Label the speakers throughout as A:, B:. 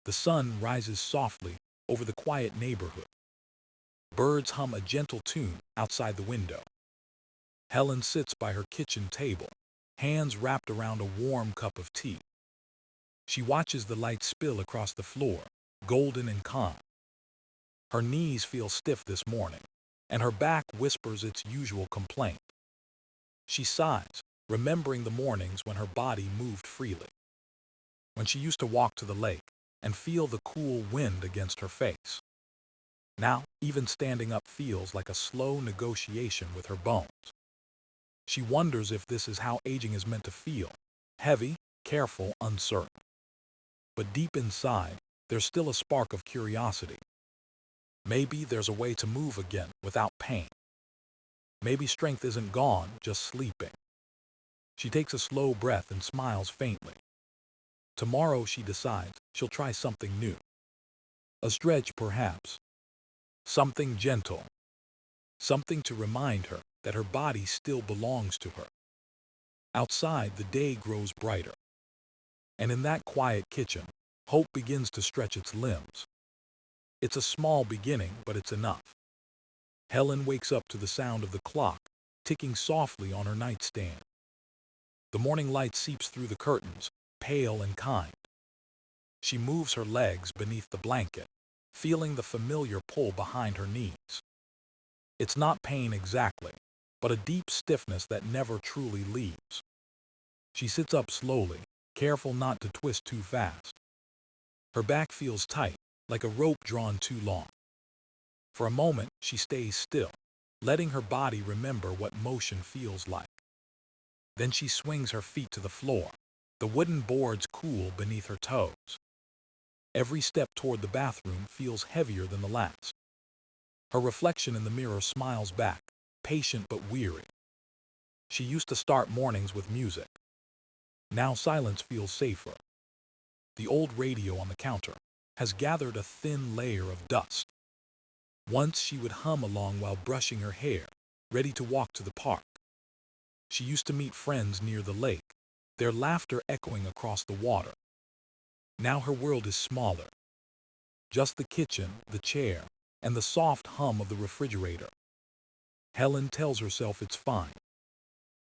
A: The sun rises softly over the quiet neighborhood. Birds hum a gentle tune outside the window. Helen sits by her kitchen table, hands wrapped around a warm cup of tea. She watches the light spill across the floor, golden and calm. Her knees feel stiff this morning, and her back whispers its usual complaint. She sighs, remembering the mornings when her body moved freely, when she used to walk to the lake and feel the cool wind against her face. Now, even standing up feels like a slow negotiation with her bones. She wonders if this is how aging is meant to feel, heavy, careful, uncertain. But deep inside, there's still a spark of curiosity. Maybe there's a way to move again without pain. Maybe strength isn't gone, just sleeping. She takes a slow breath and smiles faintly. Tomorrow, she decides, she'll try something new. A stretch, perhaps. Something gentle. Something to remind her that her body still belongs to her. Outside, the day grows brighter. And in that quiet kitchen, hope begins to stretch its limbs. It's a small beginning, but it's enough. Helen wakes up to the sound of the clock, ticking softly on her nightstand. The morning light seeps through the curtains, pale and kind. She moves her legs beneath the blanket, feeling the familiar pull behind her knees. It's not pain exactly, but a deep stiffness that never truly leaves. She sits up slowly, careful not to twist too fast. Her back feels tight, like a rope drawn too long. For a moment, she stays still, letting her body remember what motion feels like. Then she swings her feet to the floor, the wooden boards cool beneath her toes. Every step toward the bathroom feels heavier than the last. Her reflection in the mirror smiles back, patient but weary. She used to start mornings with music. Now silence feels safer. The old radio on the counter has gathered a thin layer of dust. Once she would hum along while brushing her hair, ready to walk to the park. She used to meet friends near the lake, their laughter echoing across the water. Now her world is smaller. Just the kitchen, the chair, and the soft hum of the refrigerator. Helen tells herself it's fine,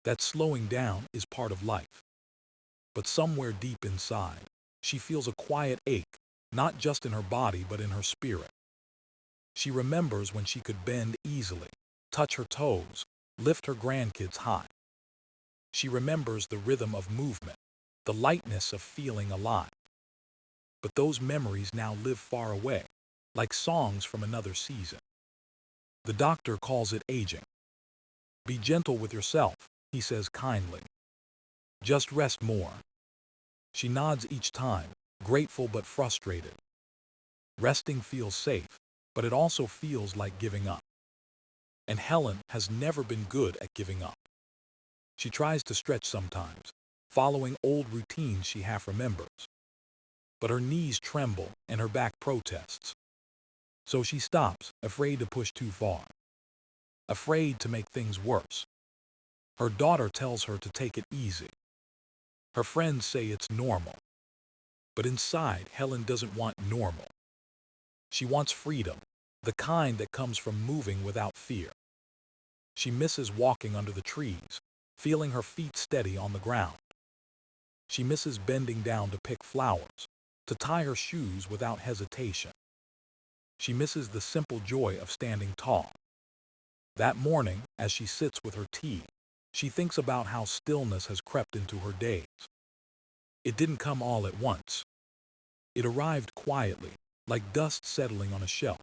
A: that slowing down is part of life. But somewhere deep inside, she feels a quiet ache, not just in her body but in her spirit. She remembers when she could bend easily, touch her toes, lift her grandkids high. She remembers the rhythm of movement, the lightness of feeling alive. But those memories now live far away, like songs from another season. The doctor calls it aging. Be gentle with yourself, he says kindly. Just rest more. She nods each time, grateful but frustrated. Resting feels safe, but it also feels like giving up. And Helen has never been good at giving up. She tries to stretch sometimes, following old routines she half remembers. But her knees tremble and her back protests. So she stops, afraid to push too far. Afraid to make things worse. Her daughter tells her to take it easy. Her friends say it's normal. But inside, Helen doesn't want normal. She wants freedom, the kind that comes from moving without fear. She misses walking under the trees, feeling her feet steady on the ground. She misses bending down to pick flowers, to tie her shoes without hesitation. She misses the simple joy of standing tall. That morning, as she sits with her tea, she thinks about how stillness has crept into her days. It didn't come all at once. It arrived quietly, like dust settling on a shelf.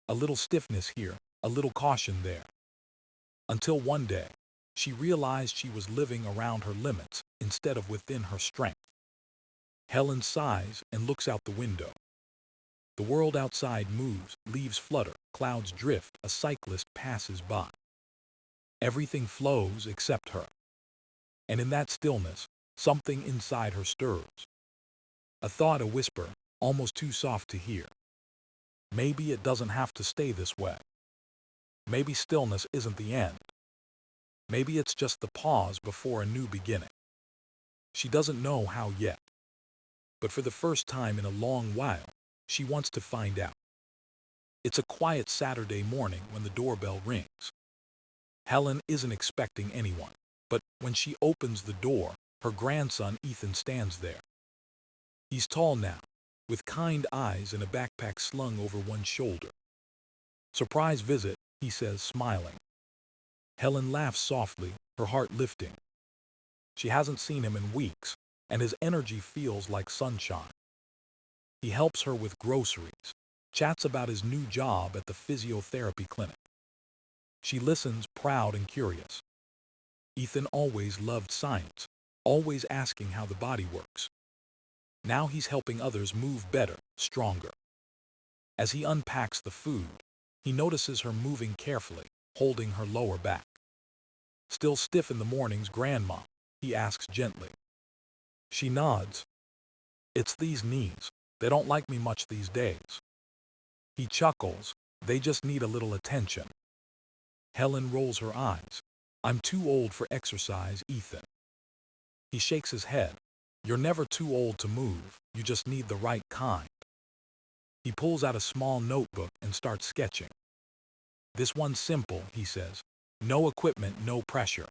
A: A little stiffness here, a little caution there. Until one day, she realized she was living around her limits instead of within her strength. Helen sighs and looks out the window. The world outside moves, leaves flutter, clouds drift, a cyclist passes by. Everything flows except her. And in that stillness, something inside her stirs. A thought, a whisper, almost too soft to hear. Maybe it doesn't have to stay this way. Maybe stillness isn't the end. Maybe it's just the pause before a new beginning. She doesn't know how yet. but for the first time in a long while, she wants to find out. It's a quiet Saturday morning when the doorbell rings. Helen isn't expecting anyone, but when she opens the door, her grandson Ethan stands there. He's tall now, with kind eyes and a backpack slung over one shoulder. "Surprise visit," he says, smiling. Helen laughs softly, her heart lifting. She hasn't seen him in weeks, and his energy feels like sunshine. He helps her with groceries, chats about his new job at the physiotherapy clinic. She listens, proud and curious. Ethan always loved science, always asking how the body works. Now he's helping others move better, stronger. As he unpacks the food, he notices her moving carefully, holding her lower back. "Still stiff in the mornings, Grandma?" he asks gently. She nods. "It's these knees. They don't like me much these days." He chuckles. "They just need a little attention." Helen rolls her eyes. "I'm too old for exercise, Ethan." He shakes his head. "You're never too old to move, you just need the right kind." He pulls out a small notebook and starts sketching. "This one's simple," he says. "No equipment, no pressure."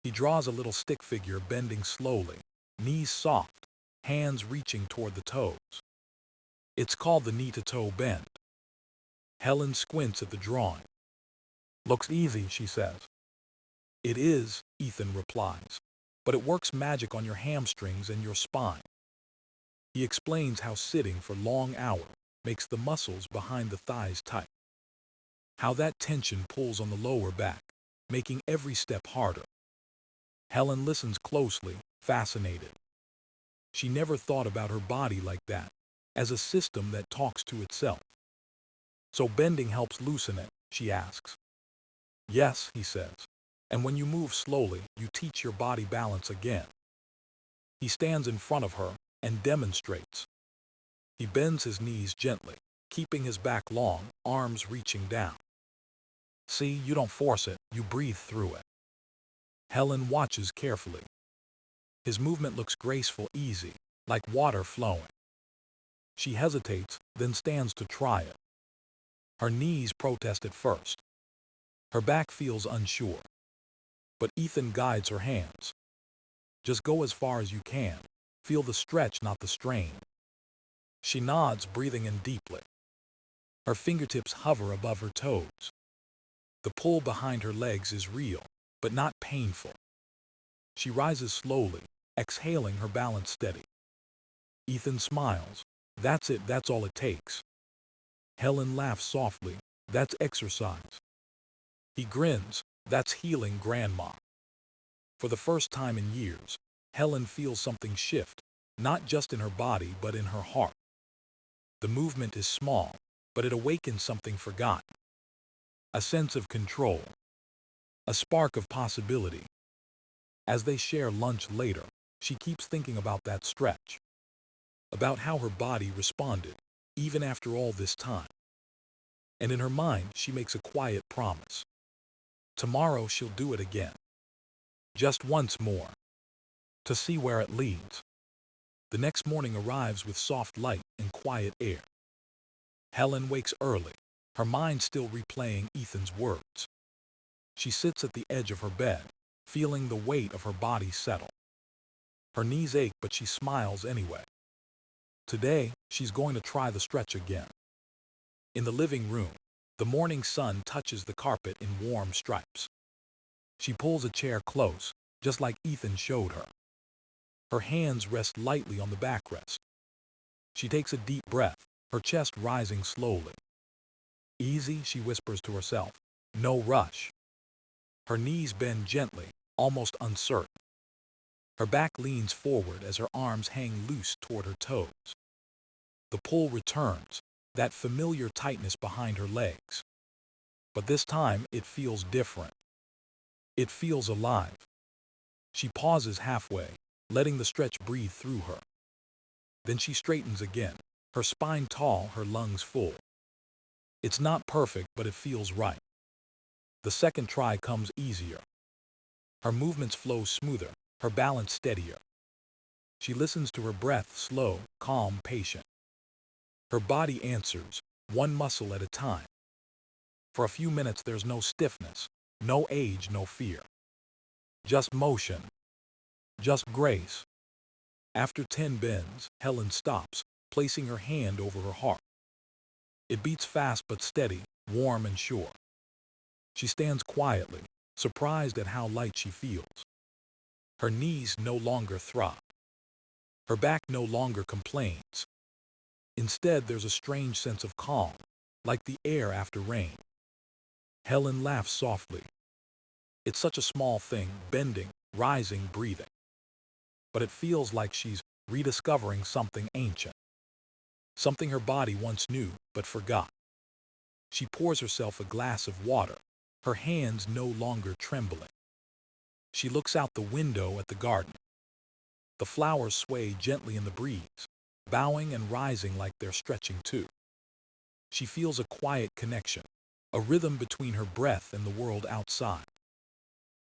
A: He draws a little stick figure bending slowly, knees soft, hands reaching toward the toes. It's called the knee-to-toe bend. Helen squints at the drawing. "Looks easy," she says. "It is," Ethan replies, "but it works magic on your hamstrings and your spine." He explains how sitting for long hours makes the muscles behind the thighs tight. How that tension pulls on the lower back, making every step harder. Helen listens closely, fascinated. She never thought about her body like that, as a system that talks to itself. "So bending helps loosen it?" she asks. "Yes," he says. "And when you move slowly, you teach your body balance again." He stands in front of her and demonstrates. He bends his knees gently, keeping his back long, arms reaching down. "See, you don't force it, you breathe through it." Helen watches carefully. His movement looks graceful, easy, like water flowing. She hesitates, then stands to try it. Her knees protest at first. Her back feels unsure. But Ethan guides her hands. "Just go as far as you can. Feel the stretch, not the strain." She nods, breathing in deeply. Her fingertips hover above her toes. The pull behind her legs is real, but not painful. She rises slowly, exhaling, her balance steady. Ethan smiles. "That's it, that's all it takes." Helen laughs softly. "That's exercise." He grins. "That's healing, Grandma." For the first time in years, Helen feels something shift, not just in her body, but in her heart. The movement is small, but it awakens something forgotten. A sense of control. A spark of possibility. As they share lunch later, she keeps thinking about that stretch. About how her body responded, even after all this time. And in her mind, she makes a quiet promise. Tomorrow she'll do it again. Just once more. To see where it leads. The next morning arrives with soft light and quiet air. Helen wakes early, her mind still replaying Ethan's words. She sits at the edge of her bed, feeling the weight of her body settle. Her knees ache, but she smiles anyway. Today, she's going to try the stretch again. In the living room, the morning sun touches the carpet in warm stripes. She pulls a chair close, just like Ethan showed her. Her hands rest lightly on the backrest. She takes a deep breath, her chest rising slowly. "Easy," she whispers to herself. "No rush." Her knees bend gently, almost uncertain. Her back leans forward as her arms hang loose toward her toes. The pull returns, that familiar tightness behind her legs. But this time, it feels different. It feels alive. She pauses halfway, letting the stretch breathe through her. Then she straightens again, her spine tall, her lungs full. It's not perfect, but it feels right. The second try comes easier. Her movements flow smoother, her balance steadier. She listens to her breath, slow, calm, patient. Her body answers, one muscle at a time. For a few minutes there's no stiffness, no age, no fear. Just motion, just grace. After 10 bends, Helen stops, placing her hand over her heart. It beats fast but steady, warm and sure. She stands quietly, surprised at how light she feels. Her knees no longer throb. Her back no longer complains. Instead, there's a strange sense of calm, like the air after rain. Helen laughs softly. It's such a small thing, bending, rising, breathing. But it feels like she's rediscovering something ancient, something her body once knew but forgot. She pours herself a glass of water, her hands no longer trembling. She looks out the window at the garden. The flowers sway gently in the breeze, bowing and rising like they're stretching too. She feels a quiet connection, a rhythm between her breath and the world outside.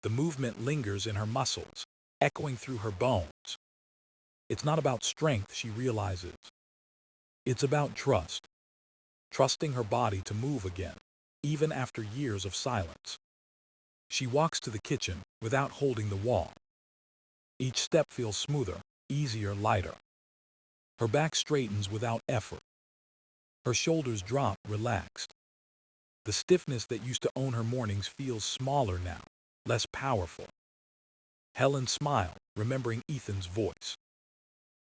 A: The movement lingers in her muscles, echoing through her bones. It's not about strength, she realizes. It's about trust, trusting her body to move again, even after years of silence. She walks to the kitchen without holding the wall. Each step feels smoother, easier, lighter. Her back straightens without effort. Her shoulders drop, relaxed. The stiffness that used to own her mornings feels smaller now, less powerful. Helen smiled, remembering Ethan's voice.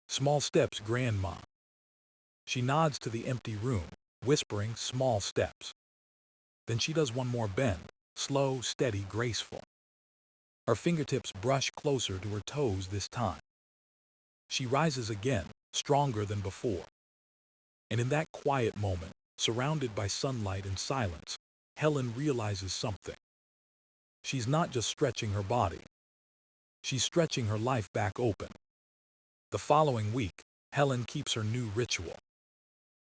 A: Small steps, Grandma. She nods to the empty room, whispering small steps. Then she does one more bend, slow, steady, graceful. Her fingertips brush closer to her toes this time. She rises again, stronger than before. And in that quiet moment, surrounded by sunlight and silence, Helen realizes something. She's not just stretching her body. She's stretching her life back open. The following week, Helen keeps her new ritual.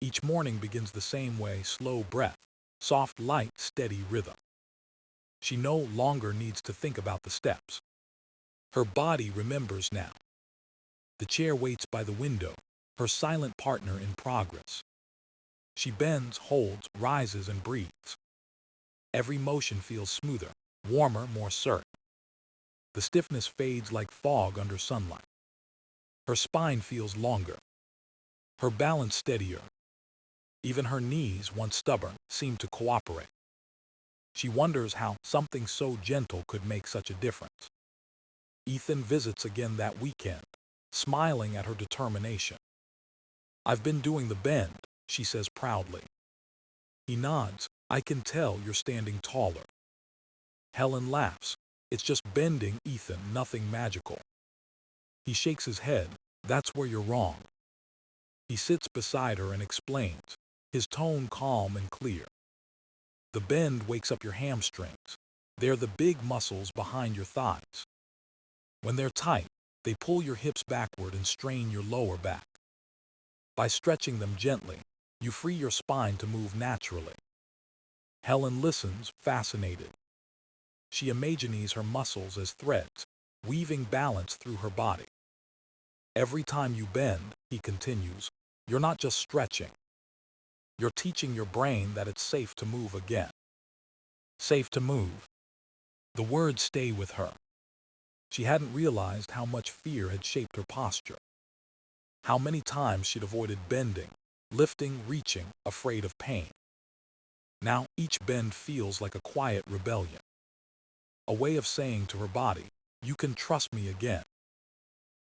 A: Each morning begins the same way, slow breath, soft light, steady rhythm. She no longer needs to think about the steps. Her body remembers now. The chair waits by the window, her silent partner in progress. She bends, holds, rises, and breathes. Every motion feels smoother, warmer, more certain. The stiffness fades like fog under sunlight. Her spine feels longer, her balance steadier. Even her knees, once stubborn, seem to cooperate. She wonders how something so gentle could make such a difference. Ethan visits again that weekend, smiling at her determination. "I've been doing the bend," she says proudly. He nods. "I can tell you're standing taller." Helen laughs. "It's just bending, Ethan, nothing magical." He shakes his head. "That's where you're wrong." He sits beside her and explains, his tone calm and clear. "The bend wakes up your hamstrings. They're the big muscles behind your thighs. When they're tight, they pull your hips backward and strain your lower back. By stretching them gently, you free your spine to move naturally." Helen listens, fascinated. She imagines her muscles as threads, weaving balance through her body. "Every time you bend," he continues, "you're not just stretching. You're teaching your brain that it's safe to move again." Safe to move. The words stay with her. She hadn't realized how much fear had shaped her posture. How many times she'd avoided bending, lifting, reaching, afraid of pain. Now each bend feels like a quiet rebellion. A way of saying to her body, "You can trust me again."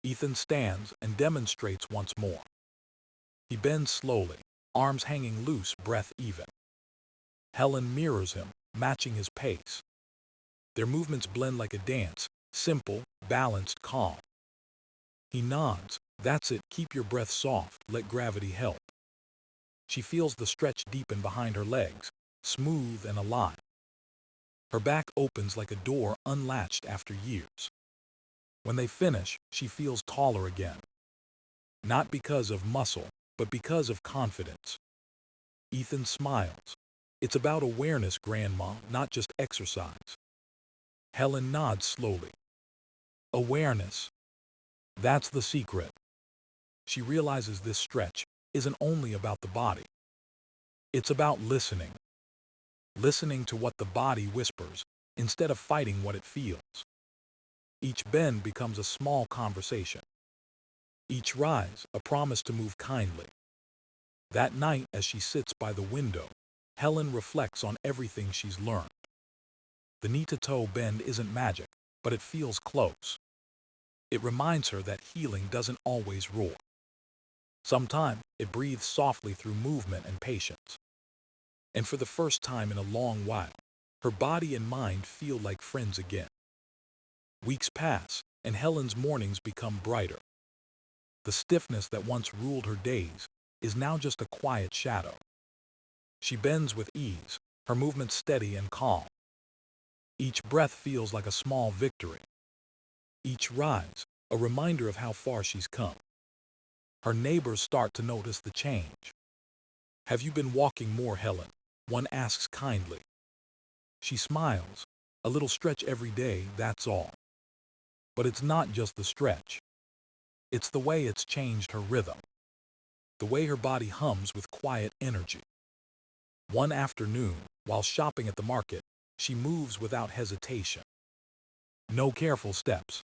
A: Ethan stands and demonstrates once more. He bends slowly, arms hanging loose, breath even. Helen mirrors him, matching his pace. Their movements blend like a dance, simple, balanced, calm. He nods. "That's it, keep your breath soft, let gravity help." She feels the stretch deepen behind her legs, smooth and alive. Her back opens like a door unlatched after years. When they finish, she feels taller again. Not because of muscle, but because of confidence. Ethan smiles. "It's about awareness, Grandma, not just exercise." Helen nods slowly. "Awareness." That's the secret. She realizes this stretch isn't only about the body. It's about listening. Listening to what the body whispers instead of fighting what it feels. Each bend becomes a small conversation. Each rise, a promise to move kindly. That night, as she sits by the window, Helen reflects on everything she's learned. The knee-to-toe bend isn't magic, but it feels close. It reminds her that healing doesn't always roar. Sometimes it breathes softly through movement and patience. And for the first time in a long while, her body and mind feel like friends again. Weeks pass, and Helen's mornings become brighter. The stiffness that once ruled her days is now just a quiet shadow. She bends with ease, her movements steady and calm. Each breath feels like a small victory. Each rise, a reminder of how far she's come. Her neighbors start to notice the change. "Have you been walking more, Helen?" one asks kindly. She smiles. "A little stretch every day, that's all." But it's not just the stretch. It's the way it's changed her rhythm. The way her body hums with quiet energy. One afternoon, while shopping at the market, she moves without hesitation. No careful steps.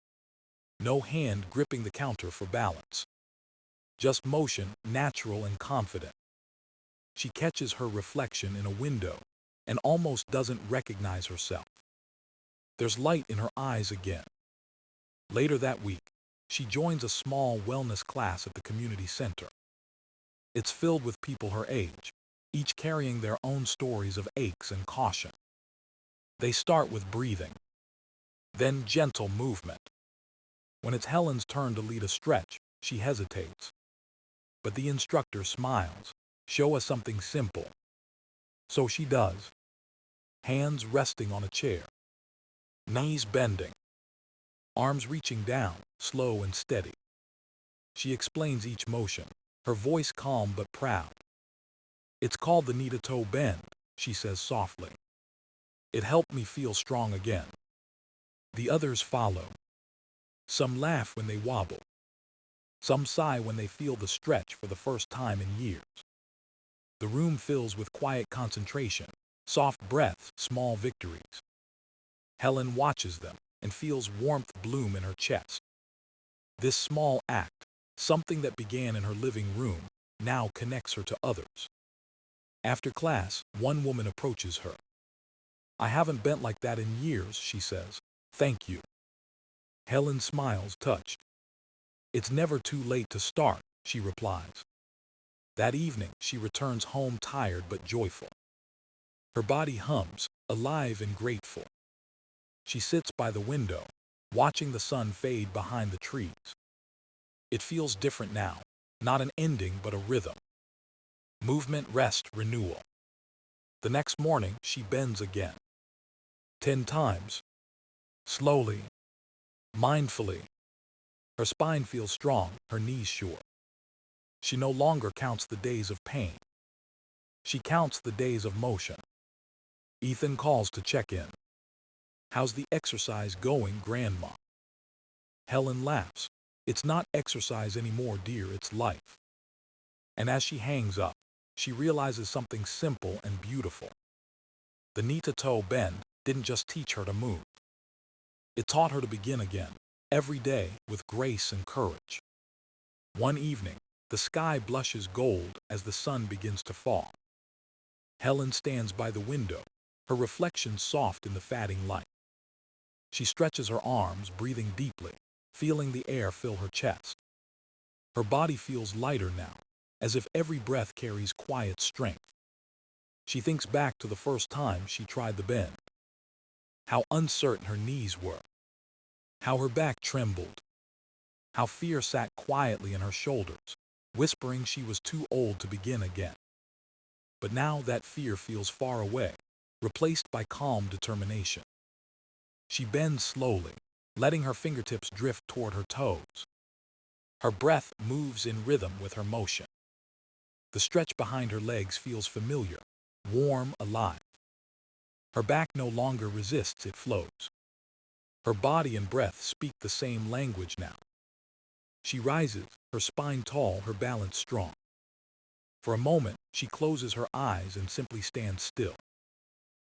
A: No hand gripping the counter for balance. Just motion, natural and confident. She catches her reflection in a window and almost doesn't recognize herself. There's light in her eyes again. Later that week, she joins a small wellness class at the community center. It's filled with people her age, each carrying their own stories of aches and caution. They start with breathing, then gentle movement. When it's Helen's turn to lead a stretch, she hesitates. But the instructor smiles. "Show us something simple." So she does. Hands resting on a chair. Knees bending. Arms reaching down, slow and steady. She explains each motion, her voice calm but proud. "It's called the knee-to-toe bend," she says softly. "It helped me feel strong again." The others follow. Some laugh when they wobble. Some sigh when they feel the stretch for the first time in years. The room fills with quiet concentration, soft breaths, small victories. Helen watches them and feels warmth bloom in her chest. This small act, something that began in her living room, now connects her to others. After class, one woman approaches her. "I haven't bent like that in years," she says. "Thank you." Helen smiles, touched. "It's never too late to start," she replies. That evening, she returns home tired but joyful. Her body hums, alive and grateful. She sits by the window, watching the sun fade behind the trees. It feels different now, not an ending but a rhythm. Movement, rest, renewal. The next morning, she bends again. 10 times. Slowly, mindfully. Her spine feels strong, her knees sure. She no longer counts the days of pain. She counts the days of motion. Ethan calls to check in. "How's the exercise going, Grandma?" Helen laughs. "It's not exercise anymore, dear, it's life." And as she hangs up, she realizes something simple and beautiful. The knee-to-toe bend didn't just teach her to move. It taught her to begin again, every day, with grace and courage. One evening, the sky blushes gold as the sun begins to fall. Helen stands by the window, her reflection soft in the fading light. She stretches her arms, breathing deeply, feeling the air fill her chest. Her body feels lighter now, as if every breath carries quiet strength. She thinks back to the first time she tried the bend. How uncertain her knees were. How her back trembled. How fear sat quietly in her shoulders, whispering she was too old to begin again. But now that fear feels far away, replaced by calm determination. She bends slowly, letting her fingertips drift toward her toes. Her breath moves in rhythm with her motion. The stretch behind her legs feels familiar, warm, alive. Her back no longer resists, it flows. Her body and breath speak the same language now. She rises, her spine tall, her balance strong. For a moment, she closes her eyes and simply stands still.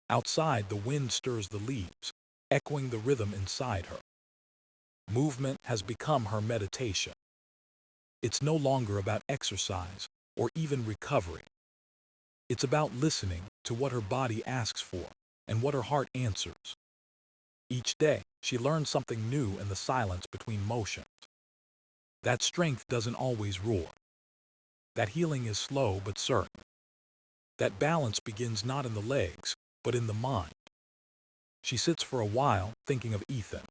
A: Outside, the wind stirs the leaves, echoing the rhythm inside her. Movement has become her meditation. It's no longer about exercise or even recovery. It's about listening to what her body asks for and what her heart answers. Each day, she learns something new in the silence between motions. That strength doesn't always roar. That healing is slow but certain. That balance begins not in the legs, but in the mind. She sits for a while, thinking of Ethan.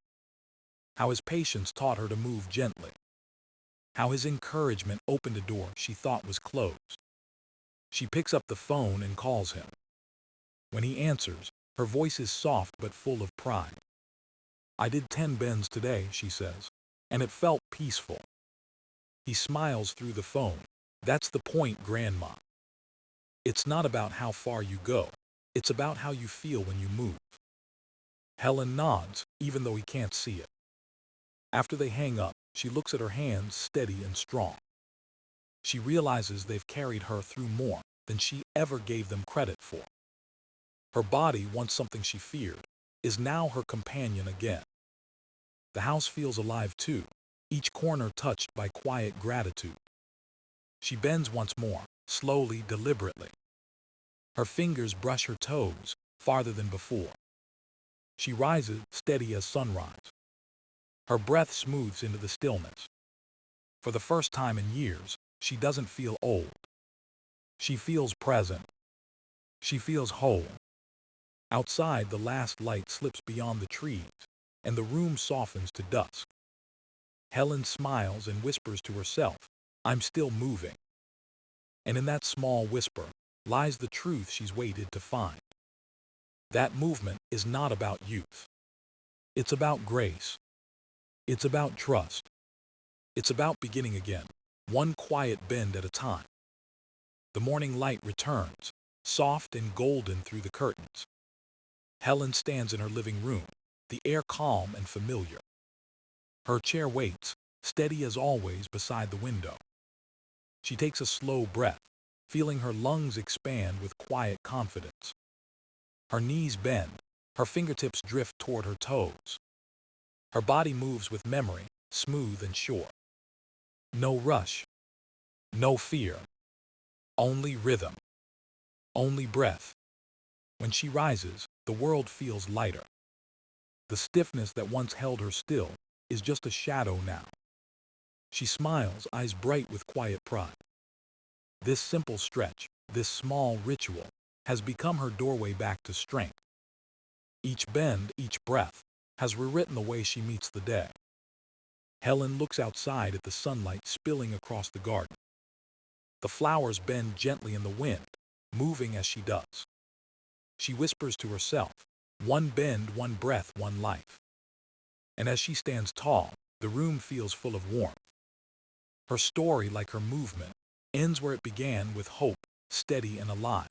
A: How his patience taught her to move gently. How his encouragement opened a door she thought was closed. She picks up the phone and calls him. When he answers, her voice is soft but full of pride. "I did 10 bends today," she says, "and it felt peaceful." He smiles through the phone. "That's the point, Grandma. It's not about how far you go. It's about how you feel when you move." Helen nods, even though he can't see it. After they hang up, she looks at her hands, steady and strong. She realizes they've carried her through more than she ever gave them credit for. Her body, once something she feared, is now her companion again. The house feels alive too, each corner touched by quiet gratitude. She bends once more, slowly, deliberately. Her fingers brush her toes, farther than before. She rises, steady as sunrise. Her breath smooths into the stillness. For the first time in years, she doesn't feel old. She feels present. She feels whole. Outside, the last light slips beyond the trees, and the room softens to dusk. Helen smiles and whispers to herself, "I'm still moving." And in that small whisper lies the truth she's waited to find. That movement is not about youth. It's about grace. It's about trust. It's about beginning again, one quiet bend at a time. The morning light returns, soft and golden through the curtains. Helen stands in her living room, the air calm and familiar. Her chair waits, steady as always, beside the window. She takes a slow breath, feeling her lungs expand with quiet confidence. Her knees bend, her fingertips drift toward her toes. Her body moves with memory, smooth and sure. No rush, no fear, only rhythm, only breath. When she rises, the world feels lighter. The stiffness that once held her still is just a shadow now. She smiles, eyes bright with quiet pride. This simple stretch, this small ritual, has become her doorway back to strength. Each bend, each breath, has rewritten the way she meets the day. Helen looks outside at the sunlight spilling across the garden. The flowers bend gently in the wind, moving as she does. She whispers to herself, "One bend, one breath, one life." And as she stands tall, the room feels full of warmth. Her story, like her movement, ends where it began, with hope, steady and alive.